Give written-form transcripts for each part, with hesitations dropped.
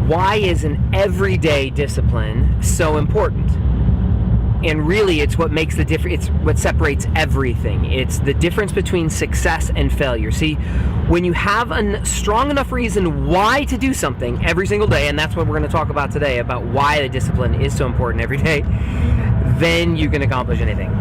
why is an everyday discipline so important? And really, it's what makes the difference. It's what separates everything. It's the difference between success and failure. See, when you have a strong enough reason why to do something every single day, and that's what we're going to talk about today, about why the discipline is so important every day, then you can accomplish anything.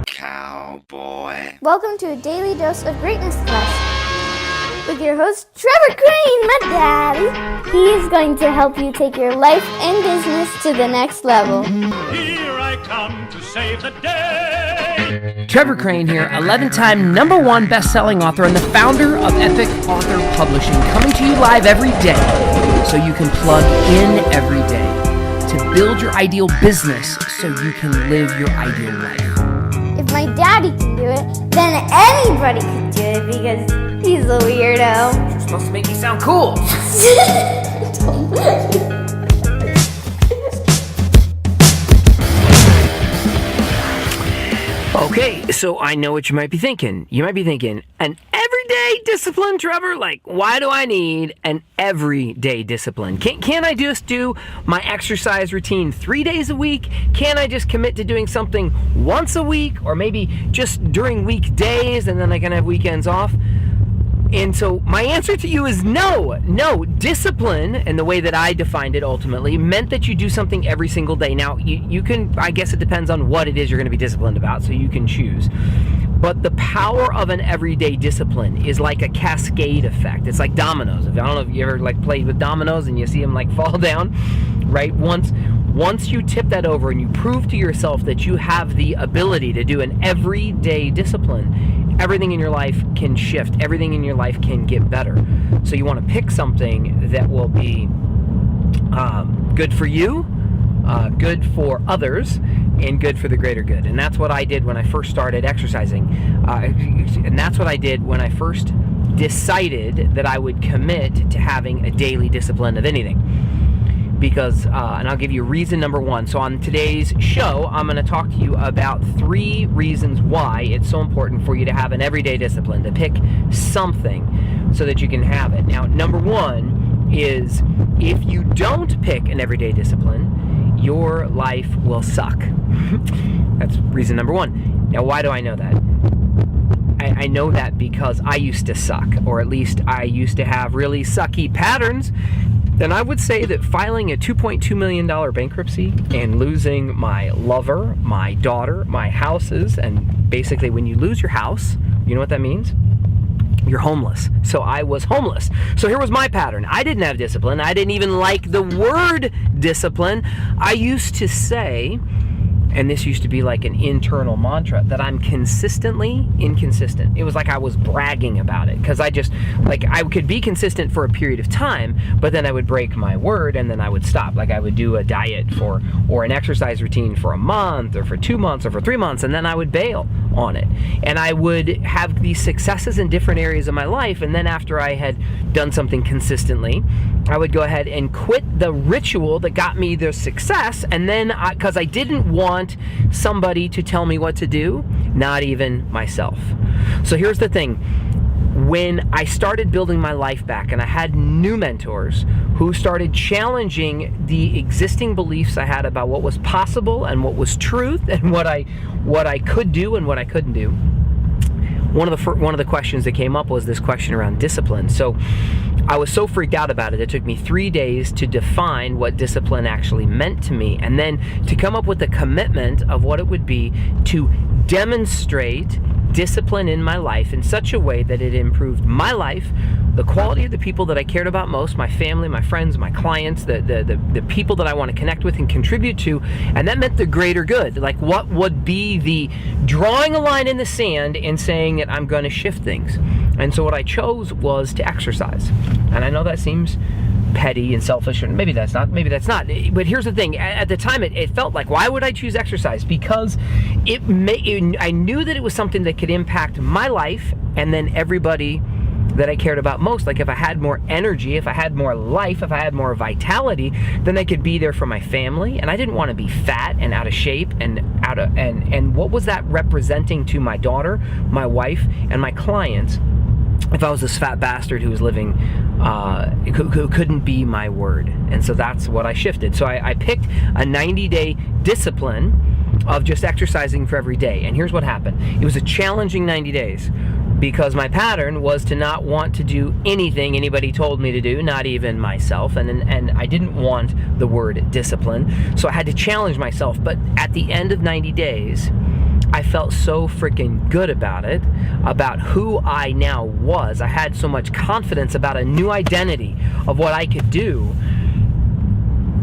Cowboy. Welcome to a daily dose of greatness class with your host, Trevor Crane, my daddy. He is going to help you take your life and business to the next level. Here I come to save the day. Trevor Crane here, 11-time #1 best-selling author and the founder of Epic Author Publishing, coming to you live every day so you can plug in every day to build your ideal business so you can live your ideal life. If my daddy can do it, then anybody can do it because he's a weirdo. You're supposed to make me sound cool. Okay, so I know what you might be thinking. You might be thinking, an everyday discipline, Trevor? Like, why do I need an everyday discipline? Can't I just do my exercise routine 3 days a week? Can't I just commit to doing something once a week, or maybe just during weekdays and then I can have weekends off? And so my answer to you is no. Discipline, and the way that I defined it ultimately, meant that you do something every single day. Now, you can, I guess it depends on what it is you're going to be disciplined about, so you can choose. But the power of an everyday discipline is like a cascade effect. It's like dominoes. I don't know if you ever played with dominoes and you see them fall down, right? Once you tip that over and you prove to yourself that you have the ability to do an everyday discipline, everything in your life can shift. Everything in your life can get better. So you want to pick something that will be good for you, good for others, and good for the greater good. And that's what I did when I first started exercising. And that's what I did when I first decided that I would commit to having a daily discipline of anything. Because, and I'll give you reason number one. So on today's show, I'm going to talk to you about 3 reasons why it's so important for you to have an everyday discipline, to pick something so that you can have it. Now, number 1 is, if you don't pick an everyday discipline, your life will suck. That's reason number 1. Now, why do I know that? I know that because I used to suck, or at least I used to have really sucky patterns. Then I would say that filing a $2.2 million bankruptcy and losing my lover, my daughter, my houses, and basically when you lose your house, you know what that means? You're homeless. So I was homeless. So here was my pattern. I didn't have discipline. I didn't even like the word discipline. I used to say, and this used to be like an internal mantra, that I'm consistently inconsistent. It was like I was bragging about it, because I could be consistent for a period of time, but then I would break my word and then I would stop. Like I would do a diet or an exercise routine for a month or for 2 months or for 3 months, and then I would bail on it. And I would have these successes in different areas of my life, and then after I had done something consistently, I would go ahead and quit the ritual that got me the success, and then because I didn't want somebody to tell me what to do, not even myself. So here's the thing. When I started building my life back and I had new mentors who started challenging the existing beliefs I had about what was possible and what was truth and what I could do and what I couldn't do, one of the questions that came up was this question around discipline. So I was so freaked out about it, it took me 3 days to define what discipline actually meant to me, and then to come up with a commitment of what it would be to demonstrate discipline in my life in such a way that it improved my life, the quality of the people that I cared about most, my family, my friends, my clients, the people that I want to connect with and contribute to, and that meant the greater good. Like, what would be the drawing a line in the sand and saying that I'm going to shift things. And so what I chose was to exercise. And I know that seems petty and selfish, and maybe that's not. But here's the thing. At the time, it felt like, why would I choose exercise? Because I knew that it was something that could impact my life and then everybody that I cared about most. Like, if I had more energy, if I had more life, if I had more vitality, then I could be there for my family. And I didn't want to be fat and out of shape and what was that representing to my daughter, my wife, and my clients? if I was this fat bastard who was living, who couldn't be my word. And so that's what I shifted. So I picked a 90-day discipline of just exercising for every day. And here's what happened. It was a challenging 90 days because my pattern was to not want to do anything anybody told me to do, not even myself. And I didn't want the word discipline. So I had to challenge myself. But at the end of 90 days, I felt so freaking good about it, about who I now was. I had so much confidence about a new identity of what I could do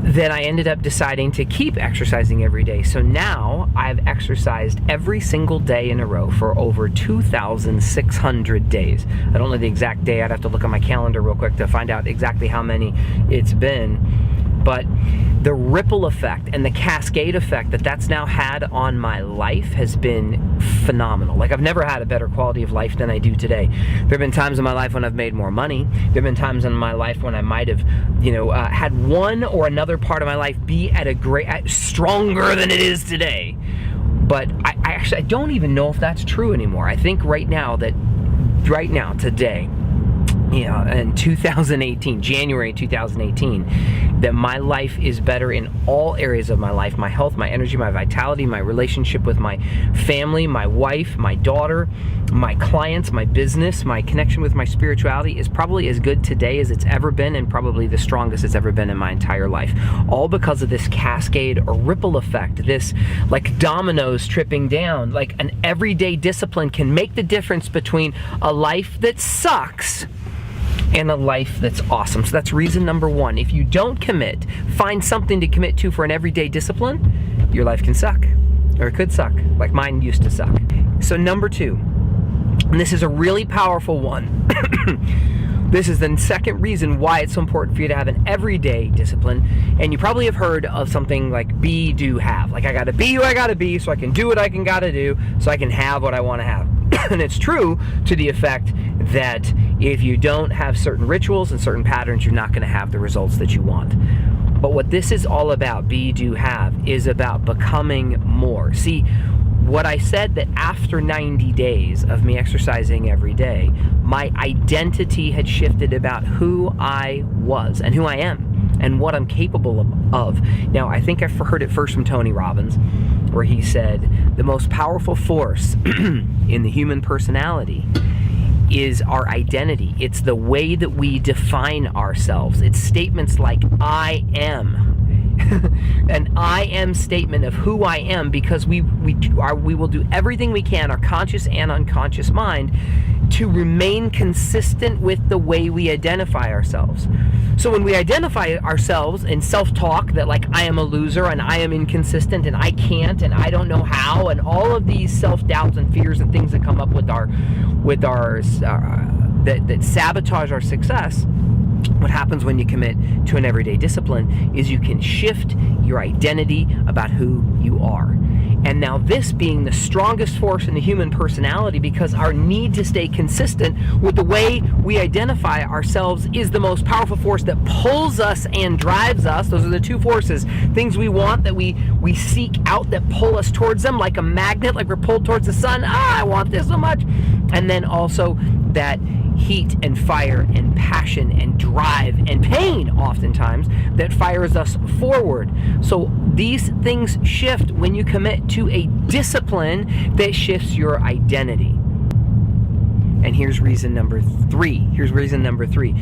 that I ended up deciding to keep exercising every day. So now I've exercised every single day in a row for over 2,600 days. I don't know the exact day. I'd have to look at my calendar real quick to find out exactly how many it's been. But the ripple effect and the cascade effect that that's now had on my life has been phenomenal. Like, I've never had a better quality of life than I do today. There have been times in my life when I've made more money. There have been times in my life when I might have, had one or another part of my life be at stronger than it is today. But I don't even know if that's true anymore. I think today, in 2018, January 2018, that my life is better in all areas of my life. My health, my energy, my vitality, my relationship with my family, my wife, my daughter, my clients, my business, my connection with my spirituality is probably as good today as it's ever been, and probably the strongest it's ever been in my entire life. All because of this cascade or ripple effect, this like dominoes tripping down. Like, an everyday discipline can make the difference between a life that sucks and a life that's awesome. So that's reason number one. If you don't commit, find something to commit to for an everyday discipline, your life can suck, or it could suck, like mine used to suck. So number two, and this is a really powerful one. This is the second reason why it's so important for you to have an everyday discipline. And you probably have heard of something like be, do, have. Like, I gotta be who I gotta be so I can do what I gotta do so I can have what I wanna have. And it's true to the effect that if you don't have certain rituals and certain patterns, you're not gonna have the results that you want. But what this is all about, be, do, have, is about becoming more. See, what I said, that after 90 days of me exercising every day, my identity had shifted about who I was and who I am and what I'm capable of. Now, I think I've heard it first from Tony Robbins, where he said the most powerful force in the human personality is our identity. It's the way that we define ourselves. It's statements like, I am. An I am statement of who I am, because we will do everything we can, our conscious and unconscious mind, to remain consistent with the way we identify ourselves. So when we identify ourselves in self-talk that, like, I am a loser and I am inconsistent and I can't and I don't know how, and all of these self-doubts and fears and things that come up with our that sabotage our success, what happens when you commit to an everyday discipline is you can shift your identity about who you are. And now, this being the strongest force in the human personality, because our need to stay consistent with the way we identify ourselves is the most powerful force that pulls us and drives us. Those are the two forces. Things we want, that we seek out, that pull us towards them like a magnet, like we're pulled towards the sun. I want this so much. And then also that heat and fire and passion and drive and pain, oftentimes, that fires us forward. So these things shift when you commit to a discipline that shifts your identity. And here's reason number three. Here's reason number three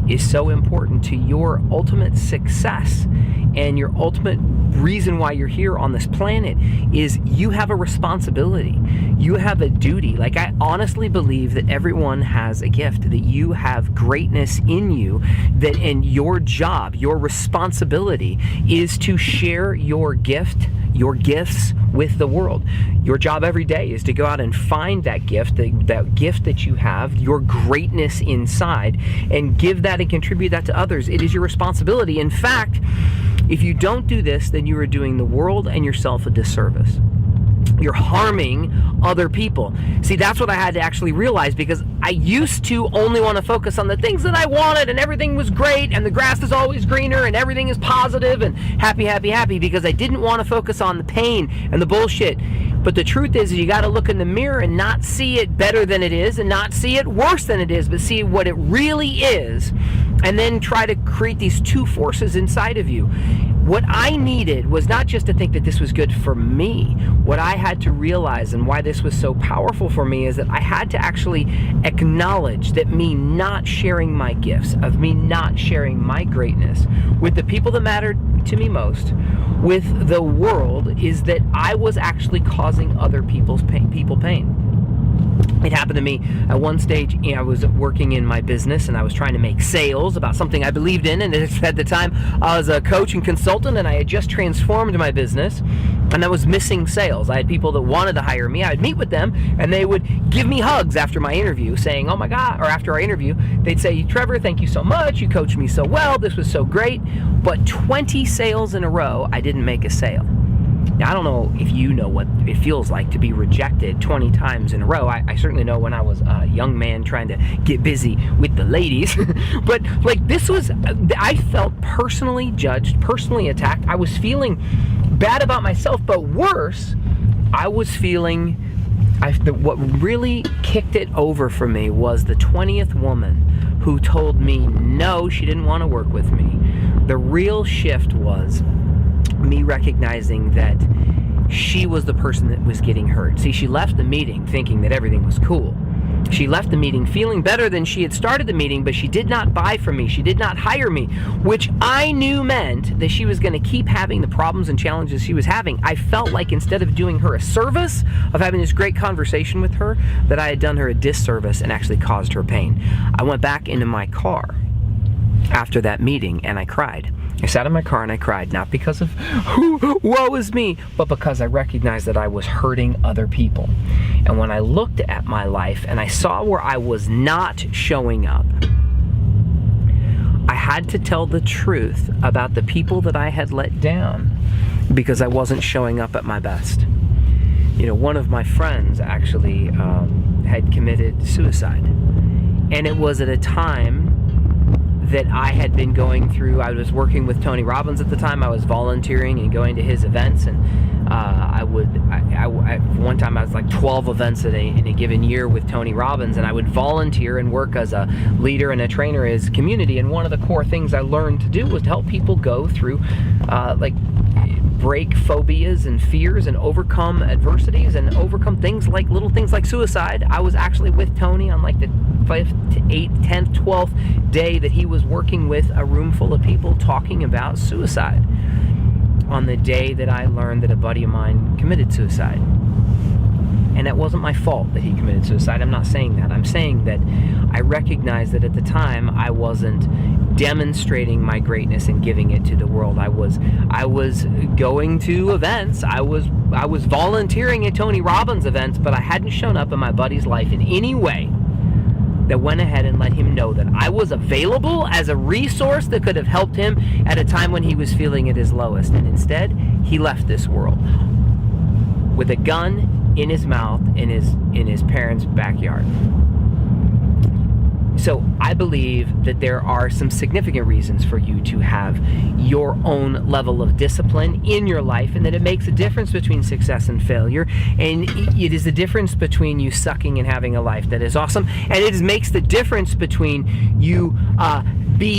is so important to your ultimate success and your ultimate reason why you're here on this planet is you have a responsibility. You have a duty. Like, I honestly believe that everyone has a gift, that you have greatness in you, that in your job, your responsibility is to share your gift, your gifts with the world. Your job every day is to go out and find that gift, that gift that you have, your greatness inside, and give that and contribute that to others. It is your responsibility. In fact, if you don't do this, then you are doing the world and yourself a disservice. You're harming other people. See, that's what I had to actually realize, because I used to only want to focus on the things that I wanted, and everything was great, and the grass is always greener, and everything is positive, and happy, happy, happy, because I didn't want to focus on the pain and the bullshit. But the truth is you got to look in the mirror and not see it better than it is and not see it worse than it is, but see what it really is, and then try to create these two forces inside of you. What I needed was not just to think that this was good for me. What I had to realize, and why this was so powerful for me, is that I had to actually acknowledge that me not sharing my gifts, of me not sharing my greatness with the people that mattered to me most, with the world, is that I was actually causing other people pain. It happened to me at one stage. I was working in my business and I was trying to make sales about something I believed in, and at the time I was a coach and consultant, and I had just transformed my business and I was missing sales. I had people that wanted to hire me. I'd meet with them and they would give me hugs after my interview saying, oh my God, or after our interview, they'd say, Trevor, thank you so much. You coached me so well. This was so great. But 20 sales in a row, I didn't make a sale. Now, I don't know if you know what it feels like to be rejected 20 times in a row. I certainly know when I was a young man trying to get busy with the ladies. But like, this was, I felt personally judged, personally attacked. I was feeling bad about myself, but worse, I was feeling, what really kicked it over for me was the 20th woman who told me no, she didn't want to work with me. The real shift was me recognizing that she was the person that was getting hurt. See, she left the meeting thinking that everything was cool. She left the meeting feeling better than she had started the meeting, but she did not buy from me. She did not hire me, which I knew meant that she was going to keep having the problems and challenges she was having. I felt like instead of doing her a service, of having this great conversation with her, that I had done her a disservice and actually caused her pain. I went back into my car after that meeting and I cried. I sat in my car and I cried, not because of woe is me, but because I recognized that I was hurting other people. And when I looked at my life and I saw where I was not showing up, I had to tell the truth about the people that I had let down because I wasn't showing up at my best. You know, one of my friends actually had committed suicide. And it was at a time that I had been going through. I was working with Tony Robbins at the time. I was volunteering and going to his events, and one time I was like 12 events in a given year with Tony Robbins, and I would volunteer and work as a leader and a trainer in his community. And one of the core things I learned to do was to help people go through break phobias and fears and overcome adversities and overcome little things like suicide. I was actually with Tony on like the 5th to 8th, 10th, 12th day that he was working with a room full of people talking about suicide, on the day that I learned that a buddy of mine committed suicide. And it wasn't my fault that he committed suicide. I'm not saying that. I'm saying that I recognized that at the time I wasn't demonstrating my greatness and giving it to the world. I was going to events. I was volunteering at Tony Robbins events, but I hadn't shown up in my buddy's life in any way that went ahead and let him know that I was available as a resource that could have helped him at a time when he was feeling at his lowest. And instead, he left this world with a gun in his mouth in his parents' backyard. So I believe that there are some significant reasons for you to have your own level of discipline in your life, and that it makes a difference between success and failure. And it is the difference between you sucking and having a life that is awesome. And it makes the difference between you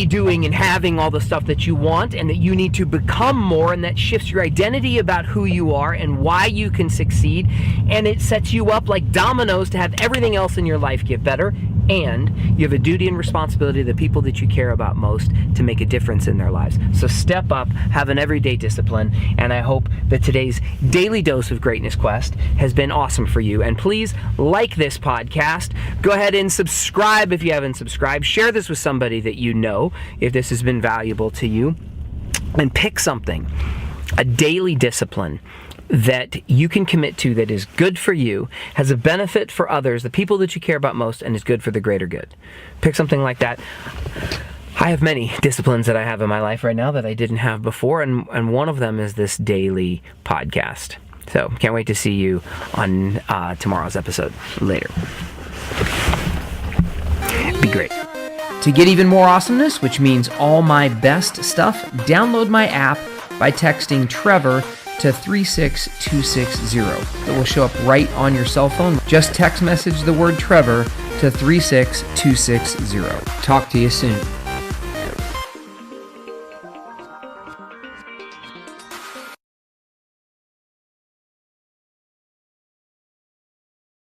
doing and having all the stuff that you want, and that you need to become more, and that shifts your identity about who you are and why you can succeed. And it sets you up like dominoes to have everything else in your life get better. And you have a duty and responsibility to the people that you care about most to make a difference in their lives. So step up, have an everyday discipline, and I hope that today's daily dose of greatness quest has been awesome for you. And please like this podcast. Go ahead and subscribe if you haven't subscribed. Share this with somebody that you know if this has been valuable to you. And pick something, a daily discipline that you can commit to that is good for you, has a benefit for others, the people that you care about most, and is good for the greater good. Pick something like that. I have many disciplines that I have in my life right now that I didn't have before, and one of them is this daily podcast. So can't wait to see you on tomorrow's episode. Later. Be great. To get even more awesomeness, which means all my best stuff, download my app by texting Trevor to 36260. It will show up right on your cell phone. Just text message the word Trevor to 36260. Talk to you soon.